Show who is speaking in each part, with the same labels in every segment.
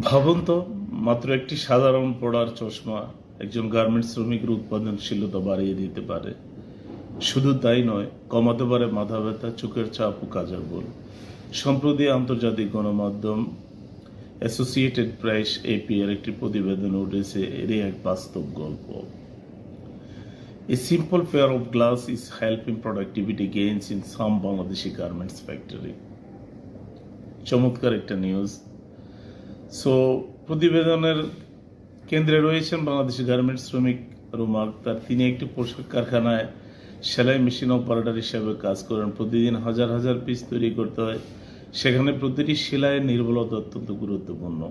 Speaker 1: ভাবুন তো, মাত্র একটি সাধারণ পড়ার চশমা একজন গার্মেন্টস শ্রমিকের উৎপাদনশীলতা বাড়িয়ে দিতে পারে। শুধু তাই নয়, কমাতে পারে মাথা ব্যথা, চোখের চাপ ও কাজের ভুল। সম্প্রতি আন্তর্জাতিক গণমাধ্যম অ্যাসোসিয়েটেড প্রেস এপি এর একটি প্রতিবেদনে উঠেছে এরই এক বাস্তব গল্প। A simple pair of glass is helping productivity gains in some Bangladeshi garments factory. চমৎকার একটা নিউজ। প্রতিবেদনের কেন্দ্রে রয়েছেন বাংলাদেশি গার্মেন্টস শ্রমিক রুমা আক্তার। তিনি একটি পোশাক কারখানায় সেলাই মেশিন অপারেটর হিসেবে কাজ করেন। প্রতিদিন হাজার হাজার পিস তৈরি করতে হয়। সেখানে প্রতিটি সেলাইয়ের নির্ভুলতা অত্যন্ত গুরুত্বপূর্ণ।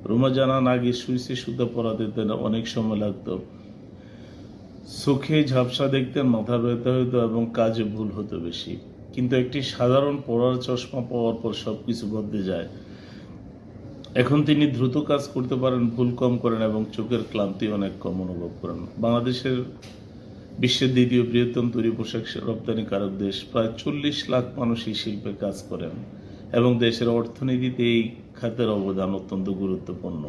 Speaker 1: রুমা জানান, আগে সুইচে সুতা পরাতে অনেক সময় লাগত, চোখে ঝাপসা দেখতেন, মাথা ব্যথা হতো এবং কাজে ভুল হতো বেশি। কিন্তু একটি সাধারণ পড়ার চশমা পাওয়ার পর সবকিছু বদলে যায়। এখন তিনি দ্রুত কাজ করতে পারেন, ভুল কম করেন এবং চোখের ক্লান্তি অনেক কম অনুভব করেন। বাংলাদেশের বিশ্বের দ্বিতীয় বৃহত্তম তৈরি পোশাক রপ্তানিকারক দেশ। প্রায় 40 লাখ মানুষ এই শিল্পে কাজ করেন এবং দেশের অর্থনীতিতে এই খাতের অবদান অত্যন্ত গুরুত্বপূর্ণ।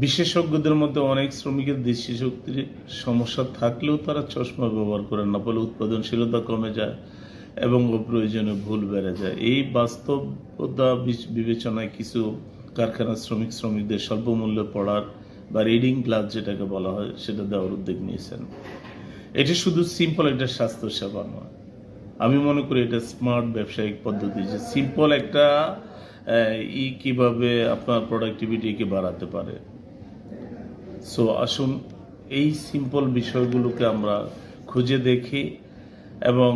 Speaker 1: বিশেষজ্ঞদের মধ্যে অনেক শ্রমিকের দৃষ্টিশক্তির সমস্যা থাকলেও তারা চশমা ব্যবহার করেন না, ফলে উৎপাদনশীলতা কমে যায় এবং অপ্রয়োজনীয় ভুল বেড়ে যায়। এই বাস্তবতা বিবেচনায় কিছু কারখানার শ্রমিকদের স্বল্পমূল্যে পড়ার বা রিডিং গ্লাস যেটাকে বলা হয় সেটা দেওয়ার উদ্যোগ নিয়েছেন। এটি শুধু সিম্পল একটা স্বাস্থ্যসেবা নয়, আমি মনে করি এটা স্মার্ট ব্যবসায়িক পদ্ধতি, যে সিম্পল একটা কিভাবে আপনার প্রোডাক্টিভিটিকে বাড়াতে পারে। আসুন এই সিম্পল বিষয়গুলোকে আমরা খুঁজে দেখি এবং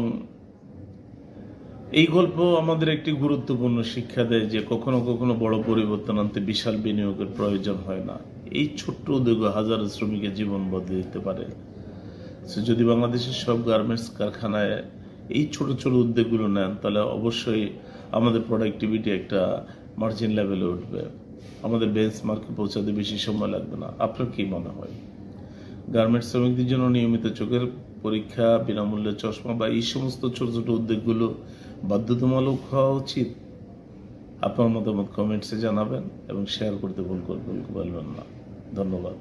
Speaker 1: এই গল্প আমাদের একটি গুরুত্বপূর্ণ শিক্ষা দেয় যে কখনো কখনো বড় পরিবর্তন আনতে বিশাল বিনিয়োগের প্রয়োজন হয় না। এই ছোট্ট উদ্যোগ হাজারো শ্রমিকের জীবন বদলে দিতে পারে। যদি বাংলাদেশের সব গার্মেন্টস কারখানায় এই ছোট ছোট উদ্যোগগুলো নেন, তাহলে অবশ্যই আমাদের প্রোডাক্টিভিটি একটা মার্জিন লেভেলে উঠবে, আমাদের বেঞ্চমার্কে পৌঁছাতে বেশি সময় লাগবে না। আপনার কি মনে হয়? গার্মেন্টস শ্রমিকদের জন্য নিয়মিত চোখের পরীক্ষা, বিনামূল্যে চশমা বা এই সমস্ত ছোট ছোট উদ্যোগগুলো বাধ্যতামূলক হওয়া উচিত? আপনার মতামত কমেন্টসে জানাবেন এবং শেয়ার করতে ভুলবেন না। ধন্যবাদ।